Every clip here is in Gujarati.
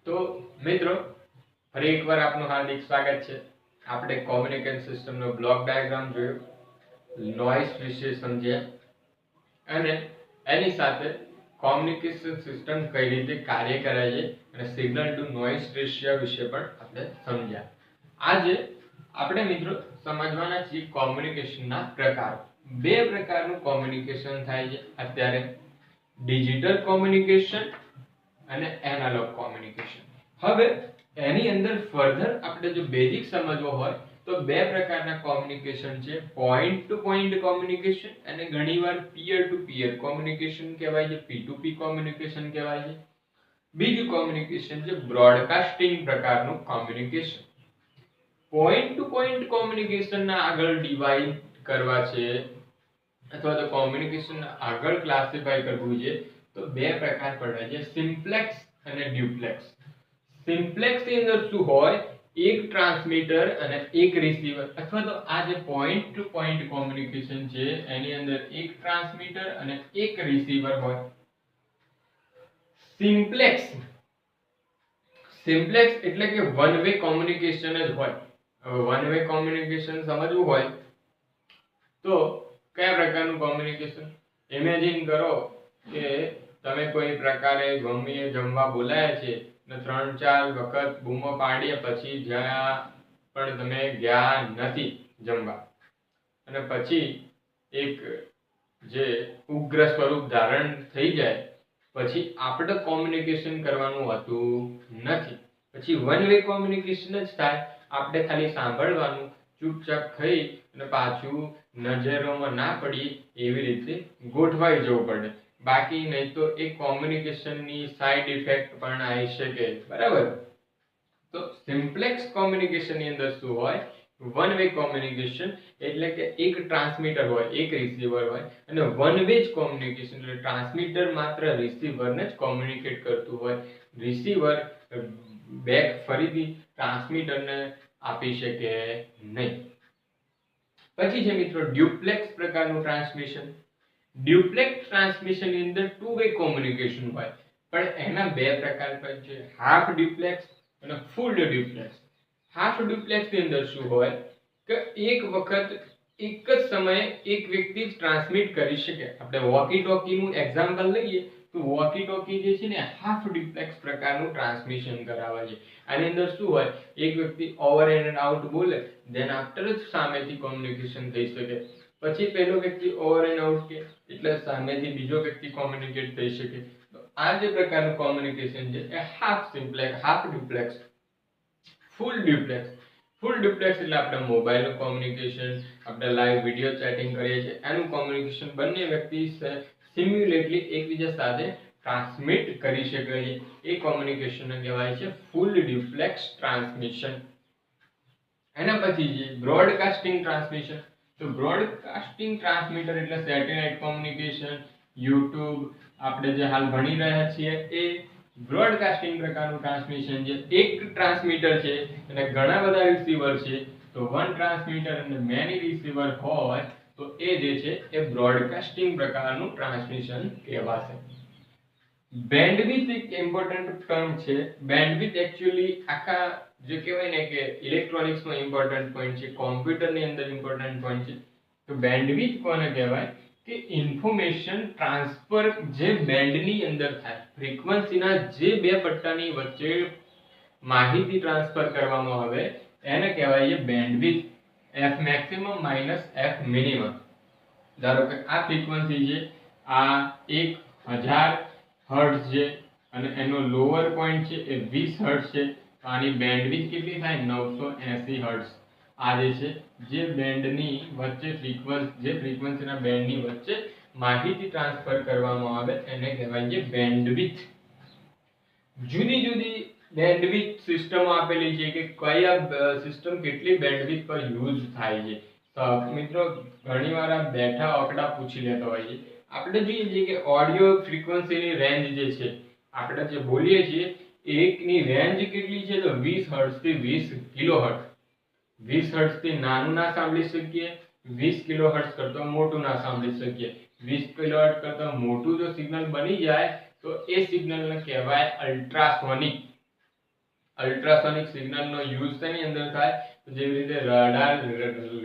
તો મિત્રો ફરી એકવાર આપનું હાર્દિક સ્વાગત છે। આપણે કોમ્યુનિકેશન સિસ્ટમનો બ્લોક ડાયાગ્રામ જોયો, નોઇઝ વિશે સમજ્યા અને એની સાથે કોમ્યુનિકેશન સિસ્ટમ કઈ રીતે કાર્ય કરે છે અને સિગ્નલ ટુ નોઇઝ રેશિયો વિશે પણ આપણે સમજ્યા। આજે આપણે મિત્રો સમજવાના છીએ કોમ્યુનિકેશનના પ્રકારો। બે પ્રકારનું કોમ્યુનિકેશન થાય છે અત્યારે, ડિજિટલ કોમ્યુનિકેશન અને એનાલોગ કોમ્યુનિકેશન। હવે એની અંદર ફર્ધર આપણે જો બેઝિક સમજવો હોય તો બે પ્રકારના કોમ્યુનિકેશન છે, પોઈન્ટ ટુ પોઈન્ટ કોમ્યુનિકેશન અને ઘણીવાર પીયર ટુ પીયર કોમ્યુનિકેશન કહેવાય છે, P2P કોમ્યુનિકેશન કહેવાય છે। બીજું કોમ્યુનિકેશન છે બ્રોડકાસ્ટિંગ પ્રકારનું કોમ્યુનિકેશન। પોઈન્ટ ટુ પોઈન્ટ કોમ્યુનિકેશનના આગળ ડિવાઇડ કરવા છે અથવા તો કોમ્યુનિકેશન આગળ ક્લાસિફાય કરવું છે તો બે પ્રકાર પડે છે, સિમ્પ્લેક્સ અને ડ્યુપ્લેક્સ। સિમ્પ્લેક્સ ની અંદર શું હોય, એક ટ્રાન્સમીટર અને એક રિસીવર, અથવા તો આ જે પોઈન્ટ ટુ પોઈન્ટ કોમ્યુનિકેશન છે એની અંદર એક ટ્રાન્સમીટર અને એક રિસીવર હોય। સિમ્પ્લેક્સ એટલે કે વન વે કોમ્યુનિકેશન જ હોય। હવે વન વે કોમ્યુનિકેશન સમજવું હોય તો કયા પ્રકારનું કોમ્યુનિકેશન, ઇમેજિન કરો કે તમે કોઈ પ્રકારે ગમે જમવા બોલાયા છે ને 3-4 વખત બૂમો પાડ્યા પછી જ્યાં પણ તમે ગયા નથી જમવા અને પછી એક જે ઉગ્ર સ્વરૂપ ધારણ થઈ જાય પછી આપણે કોમ્યુનિકેશન કરવાનું હોતું નથી, પછી વન વે કોમ્યુનિકેશન જ થાય। આપણે ખાલી સાંભળવાનું, ચૂપચાપ ખાઈ અને પાછું નજરોમાં ના પડી એવી રીતે ગોઠવાઈ જવું પડે, બાકી નહીં તો એ કોમ્યુનિકેશનની સાઇડ ઇફેક્ટ પણ આવી શકે, બરાબર। તો સિમ્પ્લેક્સ કોમ્યુનિકેશનની અંદર શું હોય, વન વે કોમ્યુનિકેશન એટલે કે એક ટ્રાન્સમીટર હોય એક રિસીવર હોય, અને વન વે જ કોમ્યુનિકેશન એટલે ટ્રાન્સમીટર માત્ર રિસીવરને જ કોમ્યુનિકેટ કરતું હોય, રિસીવર બેક ફરીથી ટ્રાન્સમીટરને આપી શકે નહીં। પછી છે મિત્રો ડ્યુપ્લેક્સ પ્રકારનું ટ્રાન્સમિશન। ડ્યુપ્લેક્સ ટ્રાન્સમિશનની અંદર ટુ વે કોમ્યુનિકેશન હોય, પણ એના બે પ્રકાર પણ છે, હાફ ડ્યુપ્લેક્સ અને ફૂલ ડ્યુપ્લેક્સ। હાફ ડ્યુપ્લેક્સ ની અંદર શું હોય કે એક વખત એક જ સમયે એક વ્યક્તિ જ ટ્રાન્સમિટ કરી શકે। આપણે વોકી ટોકી નું એક્ઝામ્પલ લઈએ તો વોકી ટોકી જે છે ને હાફ ડ્યુપ્લેક્સ પ્રકારનું ટ્રાન્સમિશન કરાવે છે। આની અંદર શું હોય, એક વ્યક્તિ ઓવર એન્ડ આઉટ બોલે, ધેન આફ્ટર જ સામેથી કોમ્યુનિકેશન થઈ શકે, પછી પેલો વ્યક્તિ ઓવર એન્ડ આઉટ કે એટલે સામેથી બીજો વ્યક્તિ કોમ્યુનિકેટ થઈ શકે। તો આ જે પ્રકારનું કોમ્યુનિકેશન છે એ હાફ સિમ્પ્લેક્સ, હાફ ડ્યુપ્લેક્સ। ફૂલ ડ્યુપ્લેક્સ એટલે આપણે મોબાઈલનું કોમ્યુનિકેશન, આપણે લાઈવ વિડિયો ચેટિંગ કરીએ છીએ એનું કોમ્યુનિકેશન બંને વ્યક્તિ સિમ્યુલેટલી એકબીજા સાથે ટ્રાન્સમિટ કરી શકે છે, એ કોમ્યુનિકેશનને કહેવાય છે ફૂલ ડ્યુપ્લેક્સ ટ્રાન્સમિશન। એના પછી છે બ્રોડકાસ્ટિંગ ટ્રાન્સમિશન। તો બ્રોડકાસ્ટિંગ ટ્રાન્સમીટર એટલે સેટેલાઇટ કોમ્યુનિકેશન, યુટ્યુબ આપણે જે હાલ ભણી રહ્યા છીએ એ બ્રોડકાસ્ટિંગ પ્રકારનું ટ્રાન્સમિશન છે। એક ટ્રાન્સમીટર છે અને ઘણા બધા રિસીવર છે, તો વન ટ્રાન્સમીટર અને મેની રિસીવર હોય તો એ જે છે એ બ્રોડકાસ્ટિંગ પ્રકારનું ટ્રાન્સમિશન કહેવાશે। બેન્ડવિડ્થ એક ઇમ્પોર્ટન્ટ ટર્મ છે। બેન્ડવિડ્થ એક્ચ્યુઅલી આખા જે કહેવાય ને કે ઇલેક્ટ્રોનિક્સમાં ઇમ્પોર્ટન્ટ પોઈન્ટ છે, કોમ્પ્યુટરની અંદર ઇમ્પોર્ટન્ટ પોઈન્ટ છે। તો બેન્ડવિડ્થ કોને કહેવાય કે ઇન્ફોર્મેશન ટ્રાન્સફર જે બેન્ડની અંદર થાય, ફ્રીક્વન્સીના જે બે પટ્ટાની વચ્ચે માહિતી ટ્રાન્સફર કરવામાં આવે એને કહેવાય છે bandwidth, f maximum minus f minimum. ધારો કે આ ફ્રીક્વન્સી છે, આ 1000 હર્ટ્ઝ છે અને એનો લોઅર પોઈન્ટ છે એ 20 હર્ટ્ઝ છે, તો આની બેન્ડવિડ્થ કેટલી થાય, 980 હર્ટ્ઝ। આ જે છે જે બેન્ડની વચ્ચે ફ્રીક્વન્સીના બેન્ડની વચ્ચે માહિતી ટ્રાન્સફર કરવામાં આવે એને કહેવાય છે બેન્ડવિડ્થ। જુદી જુદી બેન્ડવિડ્થ સિસ્ટમ આપેલી છે કે કયા સિસ્ટમ કેટલી બેન્ડવિડ્થ પર યુઝ થાય છે। તો મિત્રો ઘણીવાર આ બેઠા આંકડા પૂછી લેતા હોય છે। આપણે જોઈએ છીએ કે ઓડિયો ફ્રીક્વન્સીની રેન્જ જે છે, આપણે જે બોલીએ છીએ એકની રેન્જ કેટલી છે તો 20 હર્ટ્ઝ થી 20 કિલોહર્ટ્ઝ। 20 હર્ટ્ઝ થી નાનું ના સાંભળી શકીએ, 20 કિલોહર્ટ્ઝ કરતા મોટું ના સાંભળી શકીએ। 20 કિલોહર્ટ્ઝ કરતા મોટું જો સિગ્નલ બની જાય તો એ સિગ્નલને કહેવાય અલ્ટ્રાસોનિક। અલ્ટ્રાસોનિક સિગ્નલનો યુઝ તેની અંદર થાય. તો જેવી રીતે રડાર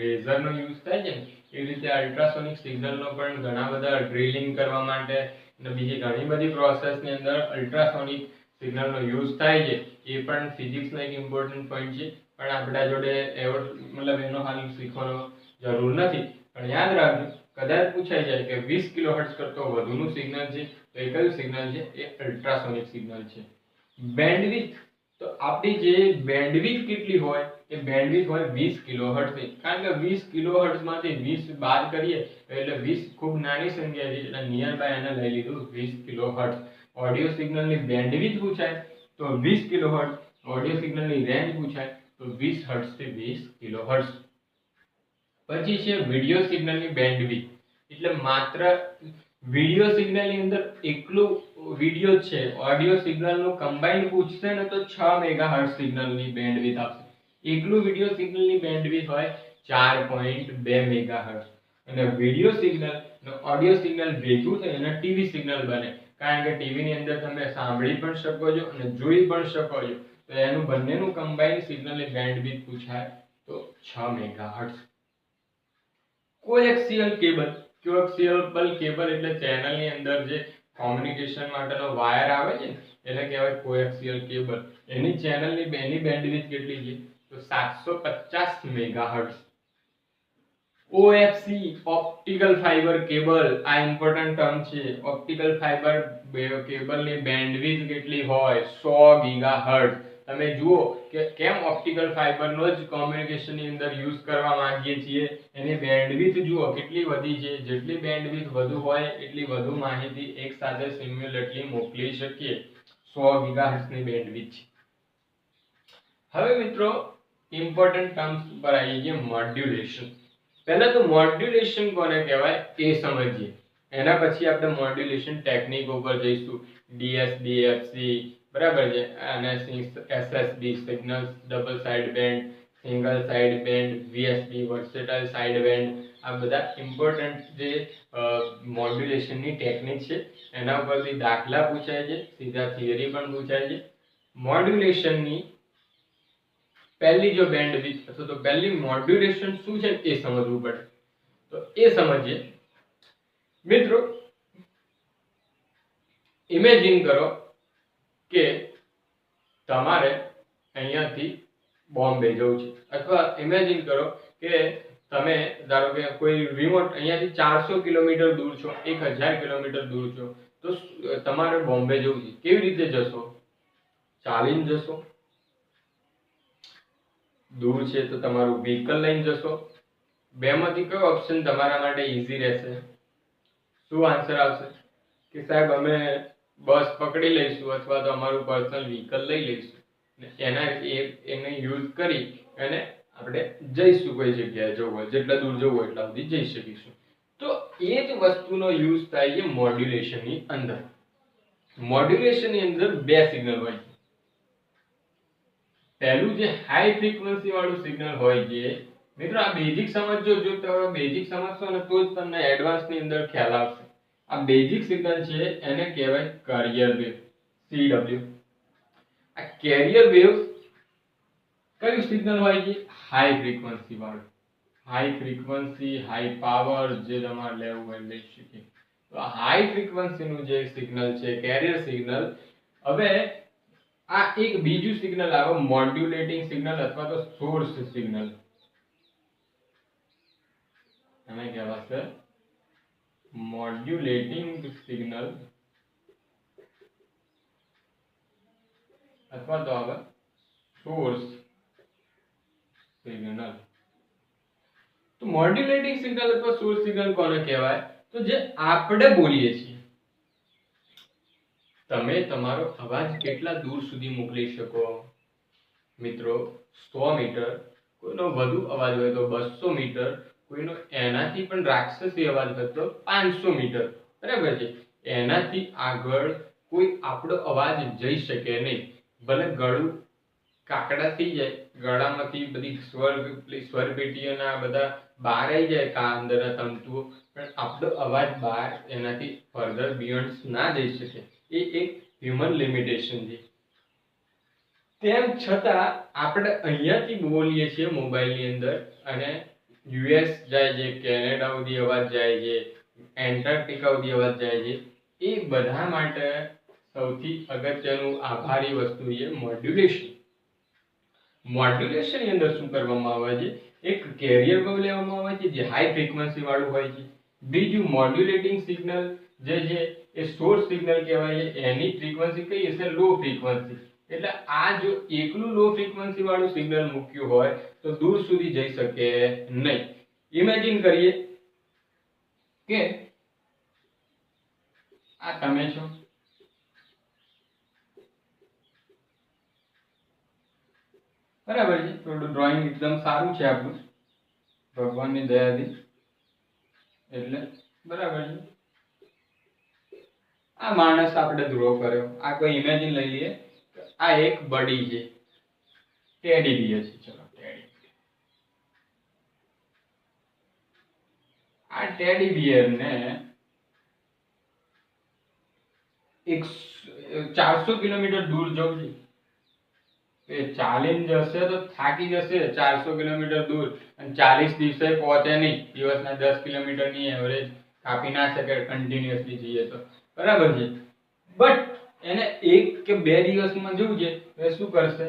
લેઝરનો યુઝ થાય છે ને એવી રીતે અલ્ટ્રાસોનિક સિગ્નલનો પણ ઘણા બધા ડ્રિલિંગ કરવા માટે અને બીજી ઘણી બધી પ્રોસેસની અંદર અલ્ટ્રાસોનિક સિગ્નલનો યુઝ થાય છે. એ પણ ફિઝિક્સનો એક ઇમ્પોર્ટન્ટ પોઈન્ટ છે, પણ આપણા જોડે એવો મતલબ એનો હાલ શીખવાનો જરૂર નથી. પણ યાદ રાખજો, કદાચ પૂછાઈ જાય કે 20 કિલોહર્ટ્ઝ કરતો વધુનું સિગ્નલ છે તો એ કયું સિગ્નલ છે? એ અલ્ટ્રાસોનિક સિગ્નલ છે. બેન્ડવિડ્થ, તો આપણી જે બેન્ડવિડ્થ કેટલી હોય? એ બેન્ડવિડ્થ હોય 20 કિલોહર્ટ્ઝ. કારણ કે 20 કિલોહર્ટ્ઝમાંથી 20 બાદ કરીએ એટલે 20 ખૂબ નાની સંખ્યા છે, એટલે નિયર બાય એને લઈ લીધું 20 કિલોહર્ટ્ઝ. ઓડિયો સિગ્નલની બેન્ડવિડ્થ પૂછાય તો 20 કિલોહર્ટ્ઝ, ઓડિયો સિગ્નલની રેન્જ પૂછાય તો 20 હર્ટ્ઝ થી 20 કિલોહર્ટ્ઝ. પછી છે વિડિયો સિગ્નલની બેન્ડવિડ્થ, એટલે માત્ર વિડિયો સિગ્નલની અંદર એકલું વિડિયો છે, ઓડિયો સિગ્નલનું કમ્બાઈન્ડ પૂછશે ને તો 6 મેગાહર્ટ્ઝ સિગ્નલની બેન્ડવિડ્થ આપશે. એકલું વિડિયો સિગ્નલની બેન્ડવિડ્થ હોય 4.2 મેગાહર્ટ્ઝ. અને વિડિયો સિગ્નલ અને ઓડિયો સિગ્નલ ભેગું થઈને ટીવી સિગ્નલ બને. કારણ કે ટીવી ની અંદર તમે સાંભળી પણ શકો છો અને જોઈ પણ શકો છો, તો એનું બંનેનું કમ્બાઈન્ડ સિગ્નલની બેન્ડવિડ્થ પૂછાય તો 6 megahertz. Coaxial cable, coaxial cable એટલે ચેનલની અંદર જે કોમ્યુનિકેશન માટેનો વાયર આવે છે ને એટલે કહેવાય કોએક્સિયલ કેબલ. એની ચેનલની બેન્ડવિડ્થ કેટલી છે? તો 750 મેગાહર્ટ્ઝ. ઓએફસી, ઓપ્ટિકલ ફાઇબર કેબલ, આ ઇમ્પોર્ટન્ટ ટર્મ છે. ઓપ્ટિકલ ફાઇબર કેબલની બેન્ડવિડ્થ કેટલી હોય? 100 ગીગાહર્ટ્ઝ. તમે જુઓ કે કેમ ઓપ્ટિકલ ફાઇબરનો જ કોમ્યુનિકેશનની અંદર યુઝ કરવા માંગીએ છીએ. એની બેન્ડવિડ્થ જુઓ કેટલી વધી છે. જેટલી બેન્ડવિડ્થ વધુ હોય એટલી વધુ માહિતી એકસાથે સિમ્યુલેટલી મોકલી શકીએ. 100 ગીગાહર્ટ્ઝની બેન્ડવિડ્થ છે. હવે મિત્રો ઇમ્પોર્ટન્ટ ટર્મ્સ પર આવી ગઈ મોડ્યુલેશન. પહેલા તો મોડ્યુલેશન કોને કહેવાય એ સમજીએ, એના પછી આપણે મોડ્યુલેશન ટેકનિક ઉપર જઈશું. ડીએસડી-એફસી, બરાબર છે, અને SSB signals, double side band, single side band, VSB versatile side band, આ બધા ઇમ્પોર્ટન્ટ જે મોડ્યુલેશનની ટેકનિક છે એના ઉપરથી દાખલા પૂછાય છે, સીધા થિયરી પણ પૂછાય છે. મોડ્યુલેશનની પહેલી જો બેન્ડવિડ્થ અથવા તો પહેલી મોડ્યુલેશન શું છે એ સમજવું પડે. તો એ સમજીએ. મિત્રો ઇમેજિન કરો કે તમારે અહીંયાથી બોમ્બે જવું છે, અથવા ઇમેજિન કરો કે તમે ધારો કે કોઈ રિમોટ અહીંયાથી 400 કિલોમીટર દૂર છો, 1000 કિલોમીટર દૂર છો, તો તમારે બોમ્બે જવું છે. કેવી રીતે જશો? ચાલીને જશો? દૂર છે તો તમારું વ્હીકલ લઈને જશો? બેમાંથી કયો ઓપ્શન તમારા માટે ઈઝી રહેશે? શું આન્સર આવશે? કે સાહેબ અમે બસ પકડી લઈશું અથવા તો અમારું પર્સનલ વ્હીકલ લઈ લઈશું એને યુઝ કરી અને આપણે જઈશું કોઈ જગ્યાએ જવું હોય, જેટલા દૂર જવું હોય એટલા સુધી જઈ શકીશું. તો એ જ વસ્તુનો યુઝ થાય છે મોડ્યુલેશનની અંદર. મોડ્યુલેશનની અંદર બે સિગ્નલ હોય છે. પહેલું જે હાઈ ફ્રીક્વન્સી વાળું સિગ્નલ હોય છે, મિત્રો આ બેઝિક સમજો. જો તમે બેઝિક સમજશો ને તો જ તમને એડવાન્સ ની અંદર ખ્યાલ આવશે. આ બેઝિક સિગ્નલ છે એને કહેવાય કેરિયર વેવ, CW. આ કેરિયર વેવ કયું સિગ્નલ હોય છે? હાઈ ફ્રીક્વન્સી વાળું. હાઈ ફ્રીક્વન્સી, હાઈ પાવર, જે તમારે લેવું હોય લઈ શકીએ. તો આ હાઈ ફ્રીક્વન્સીનું જે સિગ્નલ છે કેરિયર સિગ્નલ. હવે આ એક બીજું સિગ્નલ આવે મોડ્યુલેટિંગ સિગ્નલ અથવા તો સોર્સ સિગ્નલ. એને કહેવાશે મોડ્યુલેટિંગ સિગ્નલ અથવા તો આવે સોર્સ સિગ્નલ. તો મોડ્યુલેટિંગ સિગ્નલ અથવા સોર્સ સિગ્નલ કોને કહેવાય? તો જે આપણે બોલીએ છીએ. તમે તમારો અવાજ કેટલા દૂર સુધી મોકલી શકો? મિત્રો 100 મીટર. કોઈનો વધુ અવાજ હોય તો 200 મીટર. કોઈનો એનાથી પણ રાક્ષસી અવાજ હોય તો 500 મીટર. બરાબર છે. એનાથી આગળ કોઈ આપણો અવાજ જઈ શકે નહીં. ભલે ગળું કાકડા થઈ જાય, ગળામાંથી બધી સ્વર પેટીઓના બધા બહાર આવી જાય, કા અંદરના તંતુઓ, પણ આપણો અવાજ બહાર એનાથી ફર્ધર બિયોન્ડ ના જઈ શકે. એ એક હ્યુમન લિમિટેશન છે. તેમ છતાં આપણે અહીંયાથી બોલીએ છીએ મોબાઈલની અંદર અને યુએસ જાય છે, કેનેડા સુધી અવાજ જાય છે, એન્ટાર્કટિકા સુધી અવાજ જાય છે. એ બધા માટે સૌથી અગત્યનું આભારી વસ્તુ છે મોડ્યુલેશન. મોડ્યુલેશન ની અંદર શું કરવામાં આવે છે? એક કેરિયર વેવ લેવામાં આવે છે જે હાઈ ફ્રીક્વન્સી વાળું હોય છે. બીજું મોડ્યુલેટિંગ સિગ્નલ જે છે એ સોર્સ સિગ્નલ કહેવાય છે. એની ફ્રીક્વન્સી કઈ હશે? Low frequency. એટલે આ જો એકલું લો ફ્રીક્વન્સી વાળું સિગ્નલ મૂક્યું હોય તો દૂર સુધી જઈ શકે નહીં. ઇમેજિન કરીએ કે આ તમે છો, બરાબર છે. થોડું ડ્રોઈંગ એકદમ સારું છે આપણું, ભગવાનની દયાથી, એટલે બરાબર છે. આ માણસ આપણે ડ્રો કર્યો. આ કોઈ ઇમેજિન લઈ લઈએ. આ એક બડી છે, ટેડી બિયર છે. ચલો ટેડી, આ ટેડી બિયર ને 400 કિલોમીટર દૂર જવું છે. એ ચાલીને જશે તો થાકી જશે 400 કિલોમીટર દૂર, અને 40 દિવસે પહોંચે નહીં. દિવસના 10 કિલોમીટરની એવરેજ કાપી ના શકે કન્ટિન્યુઅસલી જઈએ તો, બરાબર છે. બટ એને 1 કે 2 દિવસમાં જવું છે તો એ શું કરશે?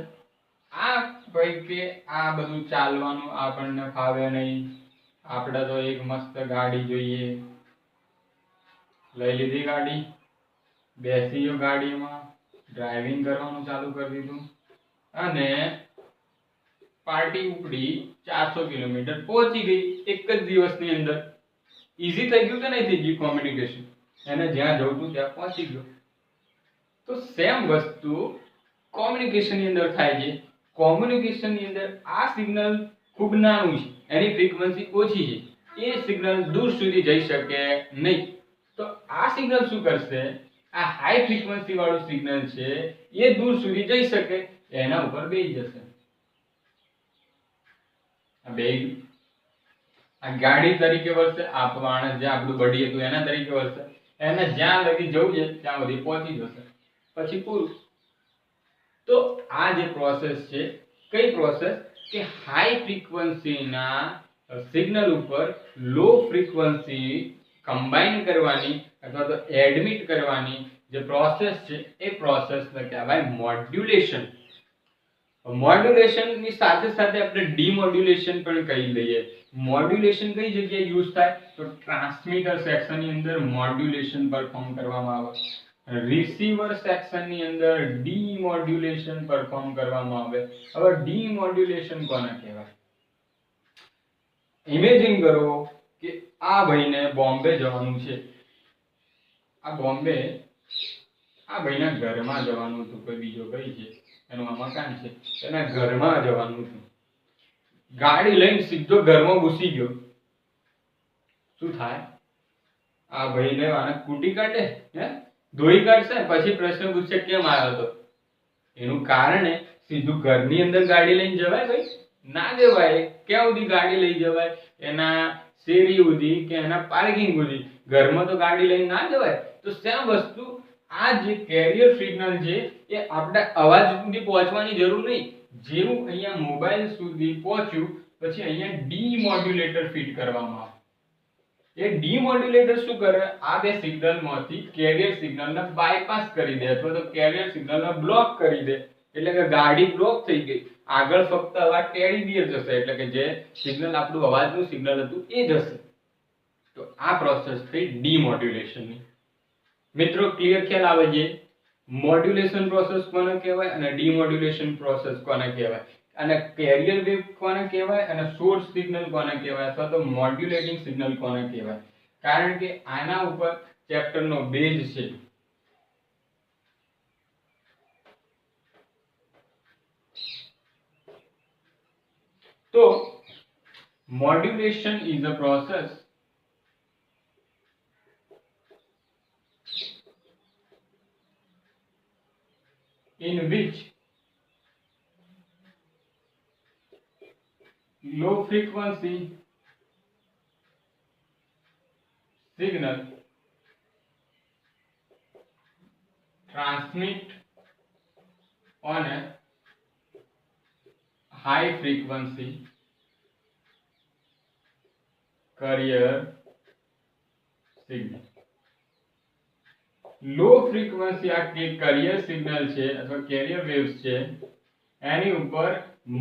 આ ભાઈ કે આ બધું ચાલવાનું આપણને ફાવે નહીં, આપણે તો એક મસ્ત ગાડી જોઈએ. લઈ લીધી ગાડી, બેસી ગયો ગાડીમાં, ડ્રાઇવિંગ કરવાનું ચાલુ કરી દીધું અને પાર્ટી ઉપડી 400 કિલોમીટર પહોંચી ગઈ એક જ દિવસની અંદર. ઈઝી થઈ ગયું કે નહીં થઈ ગયું કોમ્યુનિકેશન? એને જ્યાં જવું હતું ત્યાં પહોંચી ગયો. તો સેમ વસ્તુ કોમ્યુનિકેશન ની અંદર થાય છે. કોમ્યુનિકેશન ની અંદર આ સિગ્નલ ખૂબ નાનું છે, એની ફ્રીક્વન્સી ઓછી છે, એ સિગ્નલ દૂર સુધી જઈ શકે નહીં. તો આ સિગ્નલ શું કરશે? આ હાઈ ફ્રીક્વન્સી વાળું સિગ્નલ છે એ દૂર સુધી જઈ શકે, એના ઉપર બેસી જશે. આ બે આ ગાડી તરીકે વર્તે, આ માણસ જે આપણું બડી હતું એના તરીકે વર્તે. એને જ્યાં લગી જવું છે ત્યાં સુધી પહોંચી જશે, પછી પૂરું. તો આ જે પ્રોસેસ છે, કઈ પ્રોસેસ? કે હાઈ ફ્રીક્વન્સીના સિગ્નલ ઉપર લો ફ્રીક્વન્સી કમ્બાઈન કરવાની અથવા તો એડમિટ કરવાની જે પ્રોસેસ છે એ પ્રોસેસને કહેવાય મોડ્યુલેશન. મોડ્યુલેશન ની સાથે સાથે આપણે ડીમોડ્યુલેશન પણ કહી લઈએ. મોડ્યુલેશન કઈ જગ્યાએ યુઝ થાય? તો ટ્રાન્સમીટર સેક્શન ની અંદર મોડ્યુલેશન પરફોર્મ કરવામાં આવે, રિસીવર સેક્શન ની અંદર ડીમોડ્યુલેશન પરફોર્મ કરવામાં આવે. હવે ડીમોડ્યુલેશન કોને કહેવાય? ઇમેજિન કરો કે આ ભાઈને બોમ્બે જવાનું છે. આ બોમ્બે આ ભાઈના ઘરમાં જવાનું હતું, કોઈ બીજો કઈ છે, એનું આ મકાન છે, એના ઘરમાં જવાનું હતું. ગાડી લઈને સીધો ઘરમાં ઘૂસી ગયો. શું થાય? આ ભાઈને આને કૂટી કાઢે, ધોઈ કાઢશે, પછી પ્રશ્ન પૂછશે કેમ આવ્યો હતો. એનું કારણ સીધું ઘરની અંદર ગાડી લઈને જવાય? ભાઈ ના જવાય. ક્યાં સુધી ગાડી લઈ જવાય? એના શેરી સુધી કે એના પાર્કિંગ સુધી. ઘરમાં તો ગાડી લઈને ના જવાય. તો સેમ વસ્તુ આ જે કેરિયર સિગ્નલ છે એ આપણે અવાજ સુધી પહોંચવાની જરૂર નહીં. જેવું અહીંયા મોબાઈલ સુધી પહોંચ્યું પછી અહીંયા ડીમોડ્યુલેટર ફિટ કરવામાં આવે. એ ડીમોડ્યુલેટર શું કરે? આ બે સિગ્નલમાંથી કેરિયર સિગ્નલને બાયપાસ કરી દે અથવા તો કેરિયર સિગ્નલને બ્લોક કરી દે. એટલે કે ગાડી બ્લોક થઈ ગઈ. આગળ ફક્ત અવાજ ટેડી બિયર જશે, એટલે કે જે સિગ્નલ આપણું અવાજનું સિગ્નલ હતું એ જશે. તો આ પ્રોસેસ થઈ ડીમોડ્યુલેશનની. મિત્રો ક્લિયર ખ્યાલ આવે છે? મોડ્યુલેશન પ્રોસેસ કોને કહેવાય અને ડીમોડ્યુલેશન પ્રોસેસ કોને કહેવાય, અને કેરિયર વેવ કોને કહેવાય અને સોર્સ સિગ્નલ કોને કહેવાય અથવા તો મોડ્યુલેટિંગ સિગ્નલ કોને કહેવાય? કારણ કે આના ઉપર ચેપ્ટરનો બેઝ છે. તો modulation is a process in which low frequency signal transmit on a high frequency carrier signal. Low frequency આ કેરિયર સિગ્નલ છે અથવા કેરિયર વેવ્સ છે એની ઉપર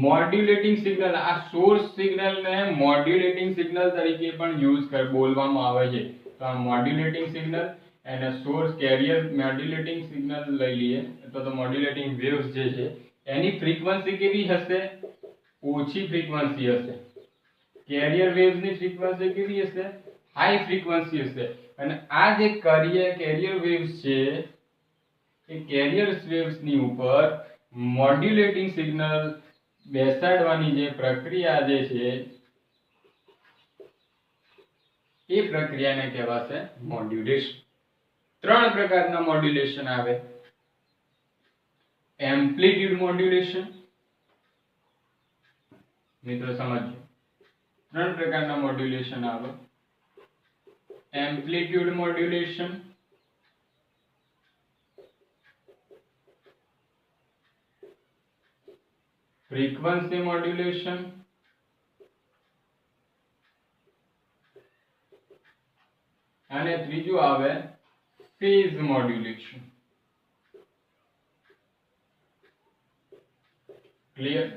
મોડ્યુલેટિંગ સિગ્નલ, આ સોર્સ સિગ્નલ ને મોડ્યુલેટિંગ સિગ્નલ તરીકે પણ યુઝ બોલવામાં આવે છે. તો આ મોડ્યુલેટિંગ સિગ્નલ અને સોર્સ કેરિયર મોડ્યુલેટિંગ સિગ્નલ લઈ લઈએ તો મોડ્યુલેટિંગ વેવ્સ જે છે એની ફ્રીક્વન્સી કેવી હશે? ઓછી ફ્રીક્વન્સી હશે. કેરિયર વેવ્સ ની ફ્રીક્વન્સી કેવી હશે? હાઈ ફ્રીક્વન્સી હશે. અને આ જે કેરિયર વેવ્સ છે એ કેરિયર વેવ્સ ની ઉપર મોડ્યુલેટિંગ સિગ્નલ બેસાડવાની જે પ્રક્રિયા જે છે એ પ્રક્રિયાને કહેવાશે મોડ્યુલેશન. ત્રણ પ્રકારના મોડ્યુલેશન આવે. એમ્પ્લિટ્યુડ મોડ્યુલેશન, મિત્રો સમજો, ત્રણ પ્રકારના મોડ્યુલેશન આવે. એમ્પ્લિટ્યુડ મોડ્યુલેશન, ફ્રીક્વન્સી મોડ્યુલેશન અને ત્રીજું આવે ફેઝ મોડ્યુલેશન. ક્લિયર?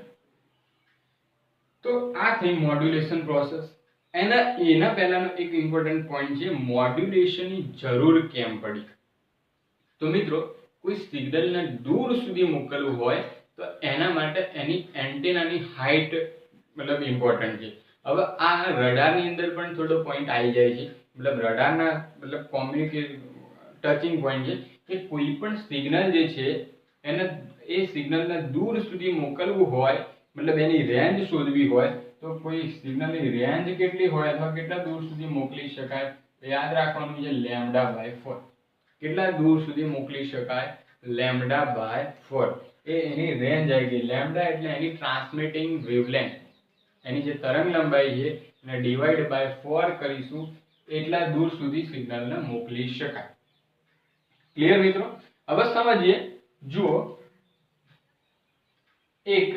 તો આ થઈ મોડ્યુલેશન પ્રોસેસ. એના પહેલાનો એક ઇમ્પોર્ટન્ટ પોઈન્ટ છે, મોડ્યુલેશનની જરૂર કેમ પડી. તો મિત્રો, કોઈ સિગ્નલને દૂર સુધી મોકલવું હોય તો એના માટે એની એન્ટેનાની હાઈટ મતલબ ઇમ્પોર્ટન્ટ છે. હવે આ રડારની અંદર પણ થોડો પોઈન્ટ આવી જાય છે, મતલબ રડારના મતલબ ટચિંગ પોઈન્ટ છે કે કોઈ પણ સિગ્નલ જે છે એને એ સિગ્નલને દૂર સુધી મોકલવું હોય, મતલબ એની રેન્જ શોધવી હોય તો કોઈ સિગ્નલની રેન્જ કેટલી હોય અથવા કેટલા દૂર સુધી મોકલી શકાય, તો યાદ રાખવાનું છે λ/4. કેટલા દૂર સુધી મોકલી શકાય? λ/4. એ એની રેન્જ આવી ગઈ. લેમ્ડા એટલે એની ટ્રાન્સમિટિંગ વેવલેન્થ, એની જે તરંગ લંબાઈ છે એને ડિવાઈડ બાય 4 કરીશું એટલા દૂર સુધી સિગ્નલને મોકલી શકાય. ક્લિયર મિત્રો? હવે સમજીએ. જુઓ, એક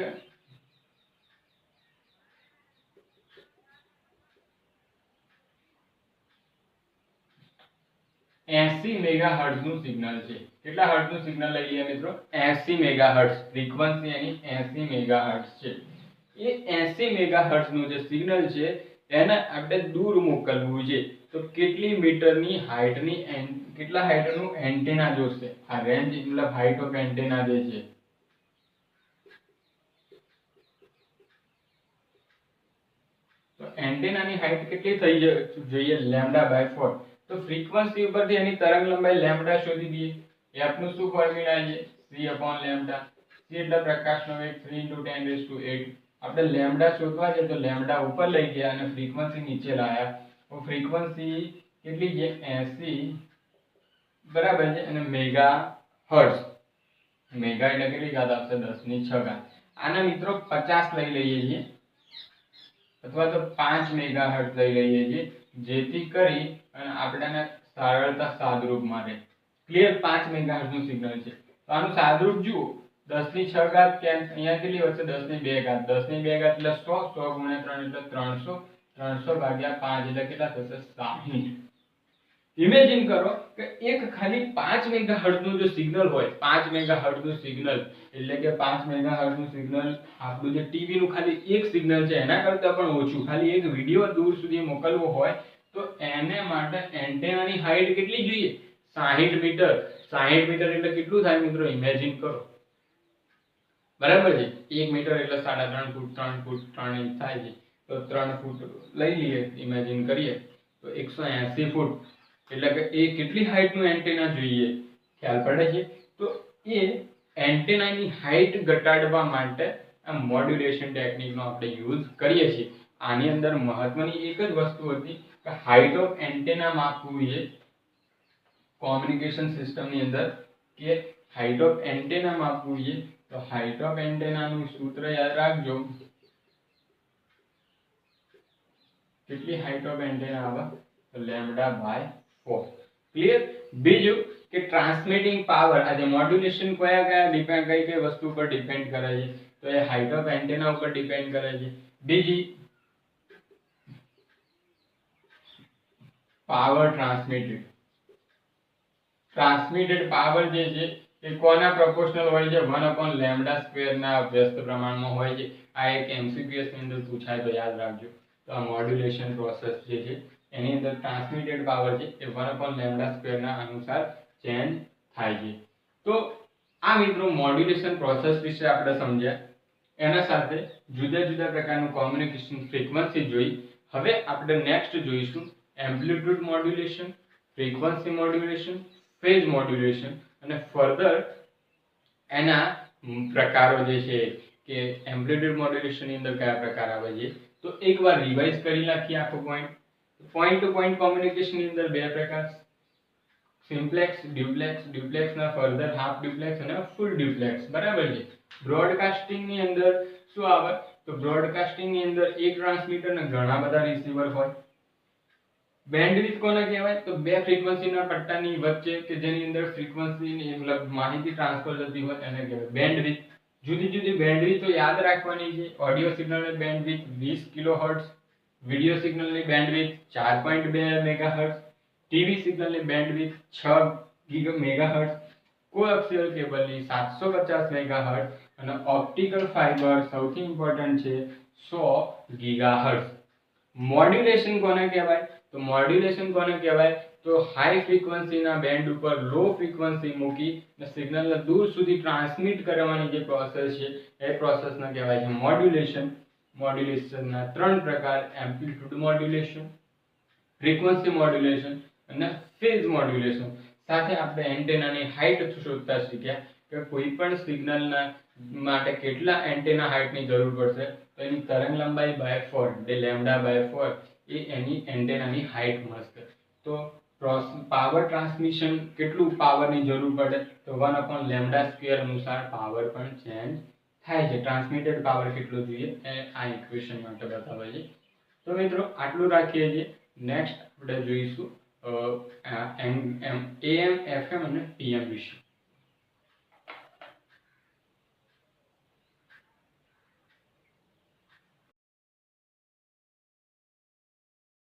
80 મેગાહર્ટ્ઝ નું સિગ્નલ છે. કેટલા હર્ટ્ઝ નું સિગ્નલ લઈ લઈએ મિત્રો? 80 મેગાહર્ટ્ઝ. ફ્રીક્વન્સી એની 80 મેગાહર્ટ્ઝ છે. એ 80 મેગાહર્ટ્ઝ નું જે સિગ્નલ છે એને આપણે દૂર મોકલવું છે. તો કેટલી મીટરની હાઈટની કેટલા હાઈટનું એન્ટેના જોશે? આ રેન્જ મતલબ હાઈટ ઓફ એન્ટેના જે છે, તો એન્ટેનાની હાઈટ કેટલી થઈ જોઈએ? λ/4. તો ફ્રીક્વન્સી ઉપરથી એની તરંગ લંબાઈ લેમ્ડા શોધી દઈએ. f નું શું ફોર્મ્યુલા છે? c/λ. c એટલે પ્રકાશનો વેગ 3 × 10⁸. આપણે લેમ્ડા શોધવા છે તો લેમ્ડા ઉપર લઈ ગયા અને ફ્રીક્વન્સી નીચે લાયા. તો ફ્રીક્વન્સી કેટલી છે? 80 બરાબર છે. અને મેગાહર્ટ્ઝ, મેગા એટલે કેટલી ઘાત આવશે? 10⁶. આના મિત્રો 50 લઈ લઈએ છીએ અથવા તો 5 મેગાહર્ટ્ઝ લઈ લઈએ છીએ, જેથી કરી અને આપણને સરળતા સાદરૂપમાં રહે. ક્લિયર? 5 મેગાહર્ટ્ઝ નું સિગ્નલ છે તો આનું સાદરૂપ જુઓ. 10⁶ કે અહીંયા કેટલી વધશે? 10⁵. 10⁵ એટલે 100. 100 × 3 એટલે 300. 300/5 એટલે કેટલા થશે? 60. ઇમેજિન કરો કે એક ખાલી 5 મેગાહર્ટ્ઝ નું જો સિગ્નલ હોય, 5 મેગાહર્ટ્ઝ નું સિગ્નલ એટલે કે 5 મેગાહર્ટ્ઝ નું સિગ્નલ આપણું જે ટીવી નું ખાલી એક સિગ્નલ છે એના કરતા પણ ઓછું, ખાલી એક વિડિયો દૂર સુધી મોકલવો હોય તો એને માટે એન્ટેનાની હાઈટ કેટલી જોઈએ? 60 મીટર. 60 મીટર એટલે કેટલું થાય મિત્રો? ઇમેજિન કરો. બરાબર છે? 1 મીટર એટલે 3.5 ફૂટ. 3 ફૂટ 3 ઇંચ થાય છે. તો 3 ફૂટ લઈ લઈએ, ઇમેજિન કરીએ તો 180 ફૂટ એટલે કે એ કેટલી હાઈટ નું એન્ટેના જોઈએ? ખ્યાલ પડે છે? તો એ એન્ટેનાની હાઈટ ઘટાડવા માટે આ મોડ્યુલેશન ટેકનિકનો આપણે યુઝ કરીએ છીએ. આની અંદર મહત્વની એક જ વસ્તુ હતી કે હાઈટ ઓફ એન્ટેના માપવું છે કોમ્યુનિકેશન સિસ્ટમની અંદર, કે હાઈટ ઓફ એન્ટેના માપવું છે. તો હાઈટ ઓફ એન્ટેનાનું સૂત્ર યાદ રાખજો. કેટલી હાઈટ ઓફ એન્ટેના આવે? તો λ/4. ક્લિયર? બીજું કે ટ્રાન્સમિટિંગ પાવર, આ જે મોડ્યુલેશન કઈ વસ્તુ પર ડિપેન્ડ કરે છે? તો તો એ હાઇટ ઓફ એન્ટેના ઉપર ડિપેન્ડ કરે છે. બીજી પાવર ટ્રાન્સમિટેડ પાવર જે છે એ કોના પ્રોપોર્શનલ હોય છે 1/λ² ના વ્યસ્ત પ્રમાણમાં હોય છે. આ એક MCQS ની અંદર પૂછાય તો યાદ રાખજો. તો આ મોડ્યુલેશન પ્રોસેસ જે છે એની અંદર ટ્રાન્સમિટેડ પાવર છે એ 1/λ² ના અનુસાર ચેન્જ થાય છે. તો આ મિત્રો મોડ્યુલેશન પ્રોસેસ વિશે આપણે સમજ્યા. એના સાથે જુદા જુદા પ્રકારનું કોમ્યુનિકેશન ફ્રીક્વન્સી જોઈ. હવે આપણે નેક્સ્ટ જોઈશું amplitude modulation, frequency modulation, phase modulation અને ફર્ધર એના પ્રકારો જે છે કે એમ્પ્લિટ્યુડ મોડ્યુલેશન ની અંદર કયા પ્રકાર આવે છે. તો એકવાર રિવાઇઝ કરી નાખીએ આખો પોઈન્ટ ટુ પોઈન્ટ કોમ્યુનિકેશન ની અંદર બે પ્રકાર, સિમ્પ્લેક્સ, ડ્યુપ્લેક્સ. ડ્યુપ્લેક્સ ના ફર્ધર હાફ ડ્યુપ્લેક્સ અને ફૂલ ડ્યુપ્લેક્સ. બરાબર છે. બ્રોડકાસ્ટિંગ ની અંદર શું આવે? તો બ્રોડકાસ્ટિંગ ની અંદર એક ટ્રાન્સમીટર અને ઘણા બધા રિસીવર હોય. બેન્ડવિડ્થ કોને કહેવાય? તો બે ફ્રીક્વન્સીના પટ્ટાની વચ્ચે કે જેની અંદર ફ્રીક્વન્સીની મતલબ માહિતી ટ્રાન્સફર થતી હોય એને કહેવાય બેન્ડવિડ્થ. જુદી જુદી બેન્ડવિડ્થ યાદ રાખવાની છે. ઓડિયો સિગ્નલની બેન્ડવિડ્થ 20 કિલોહર્ટ્ઝ, વિડિયો સિગ્નલની બેન્ડવિડ્થ 4.2 મેગાહર્ટ્ઝ, ટીવી સિગ્નલની બેન્ડવિડ્થ 6 મેગાહર્ટ્ઝ, કોએક્સિયલ કેબલની 750 મેગાહર્ટ્ઝ અને ઓપ્ટિકલ ફાઇબર સૌથી ઇમ્પોર્ટન્ટ છે 100 ગીગાહર્ટ્ઝ. મોડ્યુલેશન કોને કહેવાય? તો મોડ્યુલેશન કોને કહેવાય? તો હાઈ ફ્રીક્વન્સીના બેન્ડ ઉપર લો ફ્રીક્વન્સી મૂકી અને સિગ્નલને દૂર સુધી ટ્રાન્સમિટ કરવાની જે પ્રોસેસ છે એ પ્રોસેસને કહેવાય છે મોડ્યુલેશન. મોડ્યુલેશનના ત્રણ પ્રકાર, એમ્પ્લિટ્યુડ મોડ્યુલેશન, ફ્રીક્વન્સી મોડ્યુલેશન અને ફેઝ મોડ્યુલેશન. સાથે આપણે એન્ટેનાની હાઇટ શોધતા શીખ્યા કે કોઈ પણ સિગ્નલના માટે કેટલા એન્ટેના હાઇટની જરૂર પડશે. તો એની તરંગ લંબાઈ બાય 4 એટલે λ/4 એ એની એન્ટેનાની હાઇટ મળશે. તો પાવર ટ્રાન્સમિશન કેટલું પાવરની જરૂર પડે? તો 1/λ² અનુસાર પાવર પણ ચેન્જ થાય છે. ટ્રાન્સમિટેડ પાવર કેટલો જોઈએ એ આ ઇક્વેશન માટે બતાવે છે. તો મિત્રો આટલું રાખીએ છીએ. નેક્સ્ટ આપણે જોઈશું AM, FM અને PM વિશે.